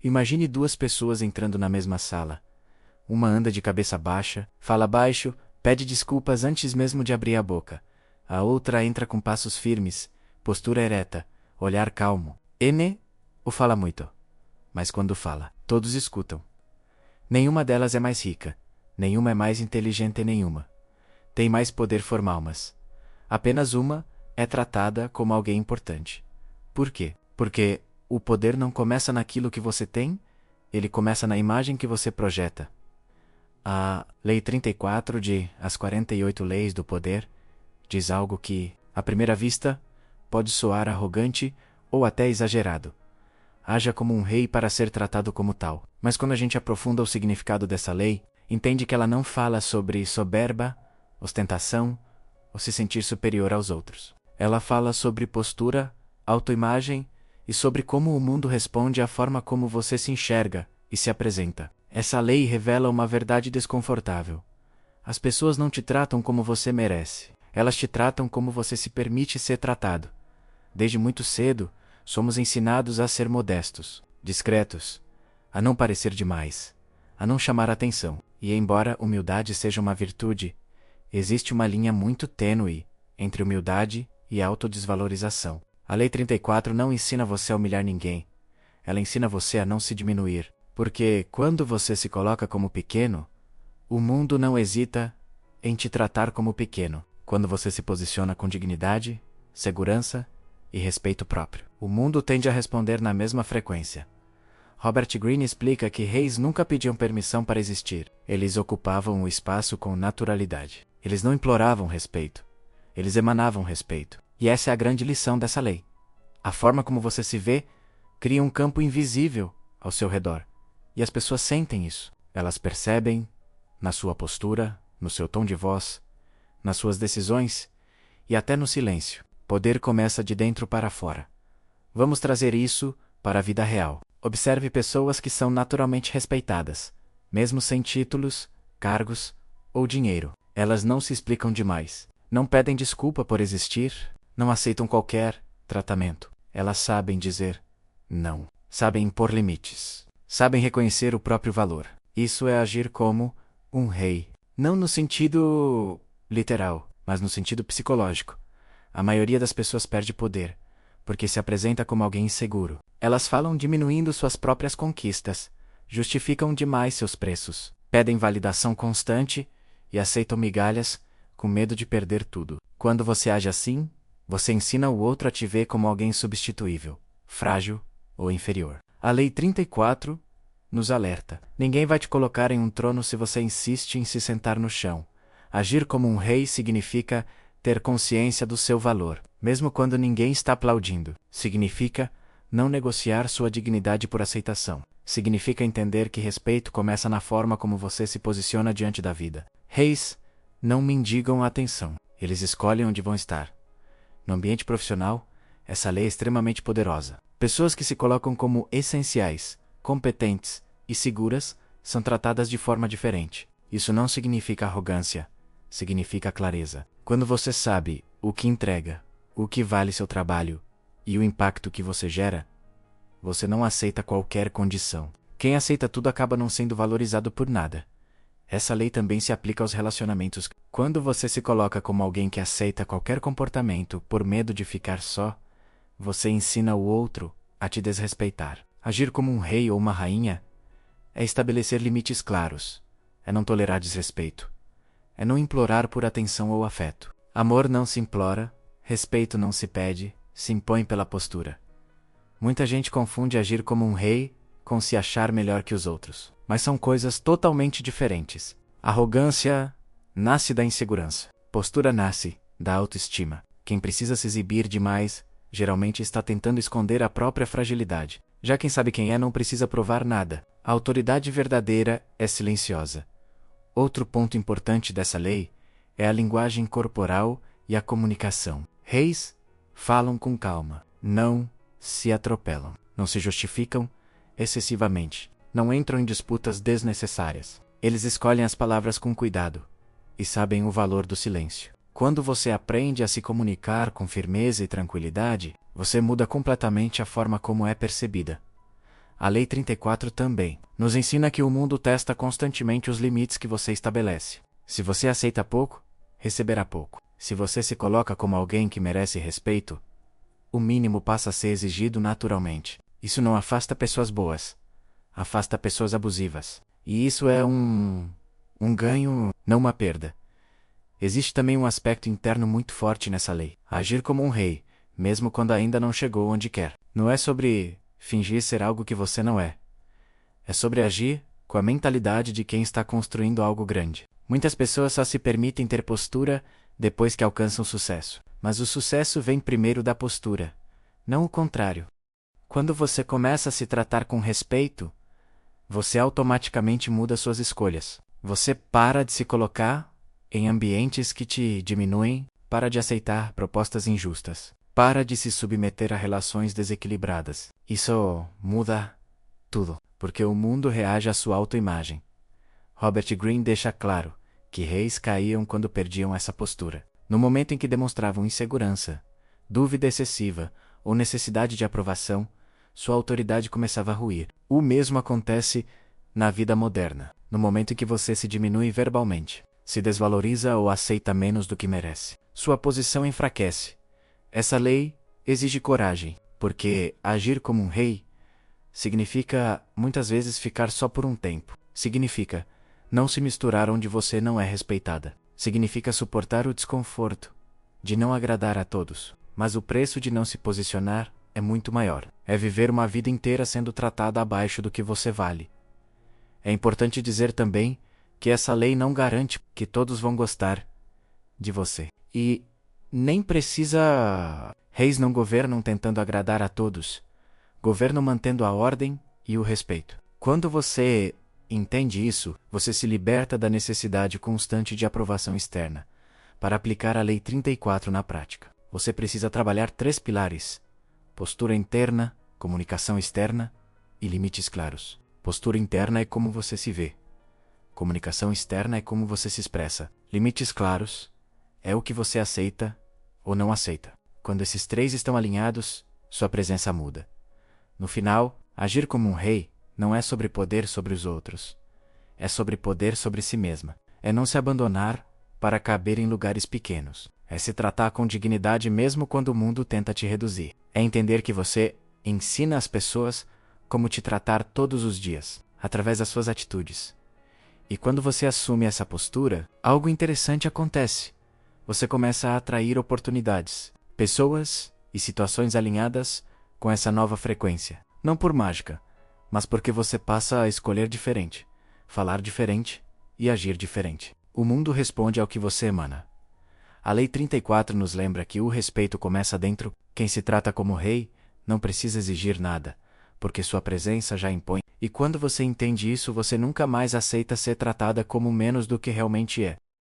Imagine duas pessoas entrando na mesma sala. Uma anda de cabeça baixa, fala baixo, pede desculpas antes mesmo de abrir a boca. A outra entra com passos firmes, postura ereta, olhar calmo. Ou fala muito. Mas quando fala, todos escutam. Nenhuma delas é mais rica, nenhuma é mais inteligente nenhuma. Tem mais poder formal, mas apenas uma é tratada como alguém importante. Por quê? Porque o poder não começa naquilo que você tem, ele começa na imagem que você projeta. A Lei 34 de As 48 Leis do Poder diz algo que, à primeira vista, pode soar arrogante ou até exagerado. Haja como um rei para ser tratado como tal. Mas quando a gente aprofunda o significado dessa lei, entende que ela não fala sobre soberba, ostentação ou se sentir superior aos outros. Ela fala sobre postura, autoimagem e sobre como o mundo responde à forma como você se enxerga e se apresenta. Essa lei revela uma verdade desconfortável. As pessoas não te tratam como você merece. Elas te tratam como você se permite ser tratado. Desde muito cedo, somos ensinados a ser modestos, discretos, a não parecer demais, a não chamar atenção. E embora humildade seja uma virtude, existe uma linha muito tênue entre humildade e autodesvalorização. A Lei 34 não ensina você a humilhar ninguém. Ela ensina você a não se diminuir. Porque, quando você se coloca como pequeno, o mundo não hesita em te tratar como pequeno. Quando você se posiciona com dignidade, segurança e respeito próprio, o mundo tende a responder na mesma frequência. Robert Greene explica que reis nunca pediam permissão para existir. Eles ocupavam o espaço com naturalidade. Eles não imploravam respeito. Eles emanavam respeito. E essa é a grande lição dessa lei. A forma como você se vê cria um campo invisível ao seu redor. E as pessoas sentem isso. Elas percebem, na sua postura, no seu tom de voz, nas suas decisões e até no silêncio. Poder começa de dentro para fora. Vamos trazer isso para a vida real. Observe pessoas que são naturalmente respeitadas, mesmo sem títulos, cargos ou dinheiro. Elas não se explicam demais. Não pedem desculpa por existir, não aceitam qualquer tratamento. Elas sabem dizer não. Sabem impor limites. Sabem reconhecer o próprio valor. Isso é agir como um rei. Não no sentido literal, mas no sentido psicológico. A maioria das pessoas perde poder, porque se apresenta como alguém inseguro. Elas falam diminuindo suas próprias conquistas, justificam demais seus preços, pedem validação constante e aceitam migalhas com medo de perder tudo. Quando você age assim, você ensina o outro a te ver como alguém substituível, frágil ou inferior. A Lei 34 nos alerta. Ninguém vai te colocar em um trono se você insiste em se sentar no chão. Agir como um rei significa ter consciência do seu valor, mesmo quando ninguém está aplaudindo. Significa não negociar sua dignidade por aceitação. Significa entender que respeito começa na forma como você se posiciona diante da vida. Reis não mendigam a atenção. Eles escolhem onde vão estar. No ambiente profissional, essa lei é extremamente poderosa. Pessoas que se colocam como essenciais, competentes e seguras são tratadas de forma diferente. Isso não significa arrogância, significa clareza. Quando você sabe o que entrega, o que vale seu trabalho e o impacto que você gera, você não aceita qualquer condição. Quem aceita tudo acaba não sendo valorizado por nada. Essa lei também se aplica aos relacionamentos. Quando você se coloca como alguém que aceita qualquer comportamento por medo de ficar só, você ensina o outro a te desrespeitar. Agir como um rei ou uma rainha é estabelecer limites claros, é não tolerar desrespeito, é não implorar por atenção ou afeto. Amor não se implora, respeito não se pede, se impõe pela postura. Muita gente confunde agir como um rei com se achar melhor que os outros, mas são coisas totalmente diferentes. Arrogância nasce da insegurança, postura nasce da autoestima. Quem precisa se exibir demais geralmente está tentando esconder a própria fragilidade. Já quem sabe quem é não precisa provar nada. A autoridade verdadeira é silenciosa. Outro ponto importante dessa lei é a linguagem corporal e a comunicação. Reis falam com calma, não se atropelam, não se justificam excessivamente, não entram em disputas desnecessárias. Eles escolhem as palavras com cuidado e sabem o valor do silêncio. Quando você aprende a se comunicar com firmeza e tranquilidade, você muda completamente a forma como é percebida. A Lei 34 também nos ensina que o mundo testa constantemente os limites que você estabelece. Se você aceita pouco, receberá pouco. Se você se coloca como alguém que merece respeito, o mínimo passa a ser exigido naturalmente. Isso não afasta pessoas boas, afasta pessoas abusivas. E isso é um ganho, não uma perda. Existe também um aspecto interno muito forte nessa lei. Agir como um rei, mesmo quando ainda não chegou onde quer. Não é sobre fingir ser algo que você não é. É sobre agir com a mentalidade de quem está construindo algo grande. Muitas pessoas só se permitem ter postura depois que alcançam sucesso. Mas o sucesso vem primeiro da postura, não o contrário. Quando você começa a se tratar com respeito, você automaticamente muda suas escolhas. Você para de se colocar em ambientes que te diminuem, para de aceitar propostas injustas, para de se submeter a relações desequilibradas. Isso muda tudo, porque o mundo reage à sua autoimagem. Robert Greene deixa claro que reis caíam quando perdiam essa postura. No momento em que demonstravam insegurança, dúvida excessiva ou necessidade de aprovação, sua autoridade começava a ruir. O mesmo acontece na vida moderna. No momento em que você se diminui verbalmente, se desvaloriza ou aceita menos do que merece, sua posição enfraquece. Essa lei exige coragem, porque agir como um rei significa muitas vezes ficar só por um tempo. Significa não se misturar onde você não é respeitada. Significa suportar o desconforto de não agradar a todos. Mas o preço de não se posicionar é muito maior. É viver uma vida inteira sendo tratada abaixo do que você vale. É importante dizer também que essa lei não garante que todos vão gostar de você. E nem precisa. Reis não governam tentando agradar a todos. Governam mantendo a ordem e o respeito. Quando você entende isso, você se liberta da necessidade constante de aprovação externa. Para aplicar a Lei 34 na prática, você precisa trabalhar 3 pilares: postura interna, comunicação externa e limites claros. Postura interna é como você se vê. Comunicação externa é como você se expressa. Limites claros é o que você aceita ou não aceita. Quando esses 3 estão alinhados, sua presença muda. No final, agir como um rei não é sobre poder sobre os outros. É sobre poder sobre si mesma. É não se abandonar para caber em lugares pequenos. É se tratar com dignidade mesmo quando o mundo tenta te reduzir. É entender que você ensina as pessoas como te tratar todos os dias, através das suas atitudes. E quando você assume essa postura, algo interessante acontece. Você começa a atrair oportunidades, pessoas e situações alinhadas com essa nova frequência. Não por mágica, mas porque você passa a escolher diferente, falar diferente e agir diferente. O mundo responde ao que você emana. A Lei 34 nos lembra que o respeito começa dentro. Quem se trata como rei não precisa exigir nada, porque sua presença já impõe. E quando você entende isso, você nunca mais aceita ser tratada como menos do que realmente é.